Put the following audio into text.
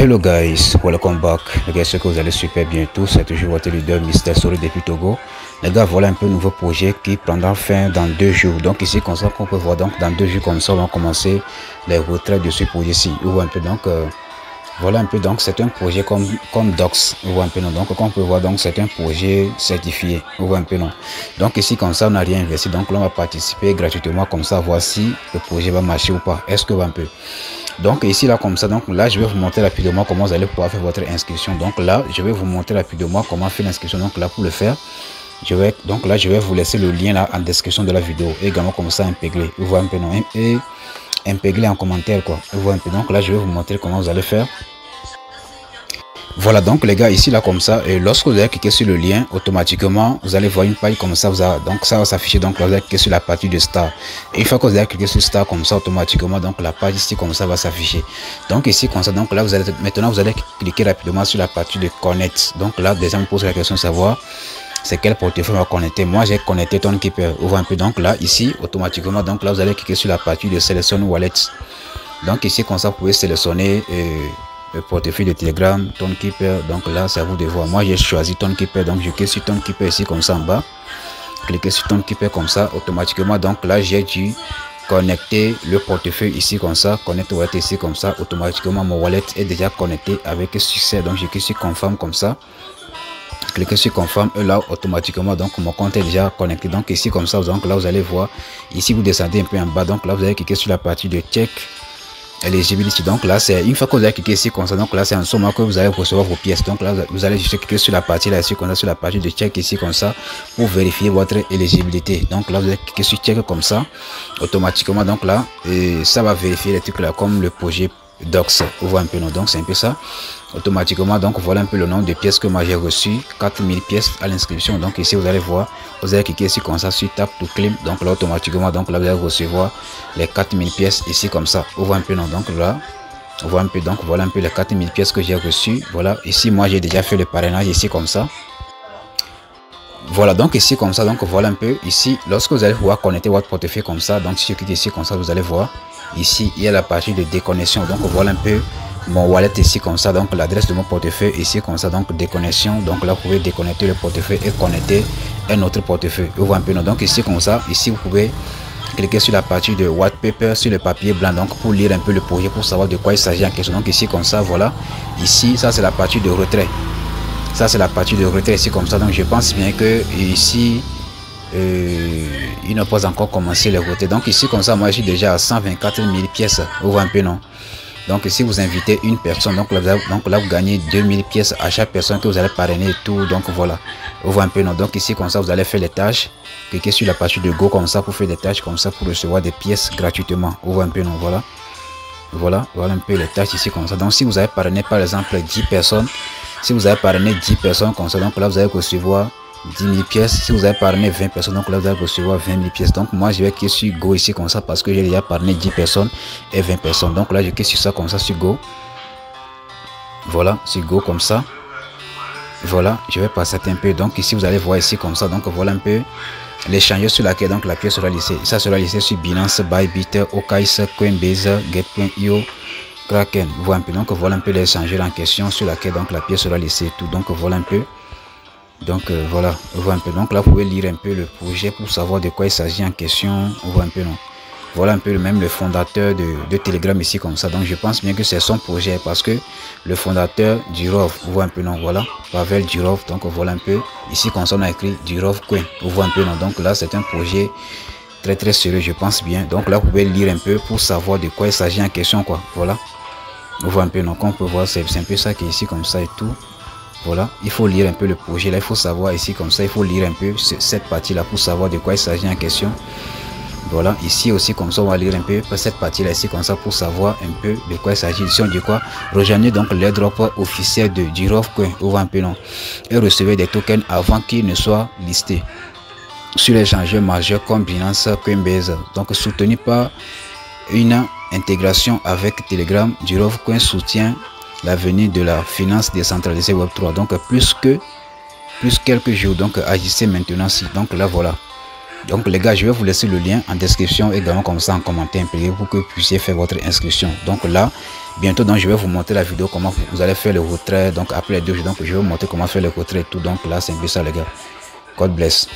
Hello guys, welcome back. Les gars, j'espère que vous allez super bien tous. C'est toujours votre leader Mister Story depuis Togo. Les gars, voilà un peu un nouveau projet qui prendra fin dans 2 jours. Donc ici, comme ça, qu'on peut voir, donc dans 2 jours comme ça, on va commencer les retraits de ce projet-ci. On voit un peu donc, voilà un peu donc, c'est un projet comme Docs. On voit un peu non. Donc comme on peut voir, donc c'est un projet certifié. On voit un peu non. Donc ici, comme ça, on n'a rien investi. Donc là, on va participer gratuitement comme ça, voir si le projet va marcher ou pas. Est-ce que va un peu. Donc ici là comme ça, donc là je vais vous montrer rapidement comment vous allez pouvoir faire votre inscription. Donc là je vais vous montrer rapidement comment faire l'inscription. Donc là pour le faire, je vais vous laisser le lien là en description de la vidéo. Et également comme ça impégler, vous voyez un peu non, et impégler en commentaire quoi. Vous voyez un peu. Donc là je vais vous montrer comment vous allez faire. Voilà donc les gars, ici là comme ça, et lorsque vous allez cliquer sur le lien, automatiquement vous allez voir une page comme ça, donc ça va s'afficher. Donc là vous allez cliquer sur la partie de Star, et une fois que vous allez cliquer sur Star comme ça, automatiquement donc la page ici comme ça va s'afficher. Donc ici comme ça, donc là maintenant vous allez cliquer rapidement sur la partie de Connect. Donc là déjà me pose la question de savoir c'est quel portefeuille on va connecter. Moi j'ai connecté ToneKeeper. Ouvre un peu. Donc là ici automatiquement, donc là vous allez cliquer sur la partie de Sélection Wallet. Donc ici comme ça vous pouvez sélectionner le portefeuille de Telegram, ToneKeeper. Donc là c'est à vous de voir. Moi j'ai choisi ToneKeeper, donc je clique sur ToneKeeper ici comme ça en bas. Cliquez sur ToneKeeper comme ça, automatiquement donc là j'ai dû connecter le portefeuille ici comme ça, connecter wallet ici comme ça. Automatiquement mon wallet est déjà connecté avec succès. Donc je clique sur Confirm comme ça. Cliquez sur Confirm et là automatiquement donc mon compte est déjà connecté. Donc ici comme ça, donc là vous allez voir, ici vous descendez un peu en bas, donc là vous allez cliquer sur la partie de Check Eligibility. Donc là c'est une fois que vous avez cliqué ici comme ça, donc là c'est en ce moment que vous allez recevoir vos pièces. Donc là vous allez juste cliquer sur la partie là ici comme ça, sur la partie de check ici comme ça, pour vérifier votre éligibilité. Donc là vous allez cliquer sur check comme ça, automatiquement donc là et ça va vérifier les trucs là comme le projet Docs. Vous voyez un peu non, donc c'est un peu ça. Automatiquement donc voilà un peu le nombre de pièces que moi j'ai reçu, 4000 pièces à l'inscription. Donc ici vous allez voir, vous allez cliquer ici comme ça sur Tap to Claim. Donc là automatiquement donc là vous allez recevoir les 4000 pièces ici comme ça. Vous voyez un peu non, donc là on voit un peu, donc voilà un peu les 4000 pièces que j'ai reçues. Voilà, ici moi j'ai déjà fait le parrainage ici comme ça. Voilà donc ici comme ça, donc voilà un peu ici lorsque vous allez pouvoir connecter votre portefeuille comme ça. Donc si je clique ici comme ça, vous allez voir ici il y a la partie de déconnexion. Donc voilà un peu mon wallet ici comme ça, donc l'adresse de mon portefeuille ici comme ça, donc déconnexion. Donc là vous pouvez déconnecter le portefeuille et connecter un autre portefeuille. Vous voyez un peu non, donc ici comme ça, ici vous pouvez cliquer sur la partie de white paper, sur le papier blanc, donc pour lire un peu le projet, pour savoir de quoi il s'agit en question. Donc ici comme ça, voilà, ici ça c'est la partie de retrait. Ça c'est la partie de retrait ici comme ça. Donc je pense bien que ici il n'a pas encore commencé les retraits. Donc ici comme ça, moi je suis déjà à 124 000 pièces. Vous voyez un peu non. Donc si vous invitez une personne, donc là vous gagnez 2000 pièces à chaque personne que vous allez parrainer et tout. Donc voilà, vous voyez un peu non. Donc ici comme ça vous allez faire les tâches, cliquez sur la partie de Go comme ça pour faire des tâches comme ça, pour recevoir des pièces gratuitement. Vous voyez un peu non, voilà. Voilà un peu les tâches ici comme ça. Donc si vous avez parrainé par exemple 10 personnes, si vous avez parrainé 10 personnes comme ça, donc là vous allez recevoir 10 000 pièces. Si vous avez parrainé 20 personnes, donc là vous allez recevoir 20 000 pièces. Donc moi je vais cliquer sur Go ici comme ça parce que j'ai déjà parrainé 10 personnes et 20 personnes. Donc là je clique sur ça comme ça, sur Go. Voilà, sur Go comme ça. Voilà, je vais passer un peu. Donc ici vous allez voir ici comme ça. Donc voilà un peu l'échange sur laquelle donc la pièce sera listée. Ça sera listé sur Binance, Bybit, Okais, Coinbase, Get.io, Kraken. Voilà un peu. Donc voilà un peu l'échangeur en question sur laquelle donc la pièce sera listée. Tout. Donc voilà un peu. Donc voilà, on voit un peu. Donc là vous pouvez lire un peu le projet pour savoir de quoi il s'agit en question. On voit un peu non. Voilà un peu même le fondateur de Telegram ici comme ça. Donc je pense bien que c'est son projet parce que le fondateur Durov, vous voyez un peu non, voilà, Pavel Durov. Donc voilà un peu ici comme ça on a écrit Durov Coin, vous voyez un peu non. Donc là c'est un projet très sérieux, je pense bien. Donc là vous pouvez lire un peu pour savoir de quoi il s'agit en question quoi. Voilà, vous voyez un peu non. Comme on peut voir c'est un peu ça qui est ici comme ça et tout. Voilà, il faut lire un peu le projet là, il faut savoir ici comme ça, il faut lire un peu cette partie là pour savoir de quoi il s'agit en question. Voilà, ici aussi comme ça on va lire un peu cette partie là ici comme ça pour savoir un peu de quoi il s'agit. Ici on dit quoi, rejoignez donc l'airdrop officiel de Durov Coin, ou un peu non, et recevez des tokens avant qu'ils ne soient listés sur les échangeurs majeurs comme Binance, Coinbase. Donc soutenu par une intégration avec Telegram, Durov Coin soutient l'avenir de la finance décentralisée Web3. Donc plus quelques jours, donc agissez maintenant si. Donc là voilà, Donc les gars, je vais vous laisser le lien en description, également comme ça en commentaire imprimé pour que vous puissiez faire votre inscription. Donc là, bientôt donc je vais vous montrer la vidéo comment vous allez faire le retrait. Donc après les 2 jours, donc je vais vous montrer comment faire le retrait et tout. Donc là, c'est un peu ça les gars. God bless.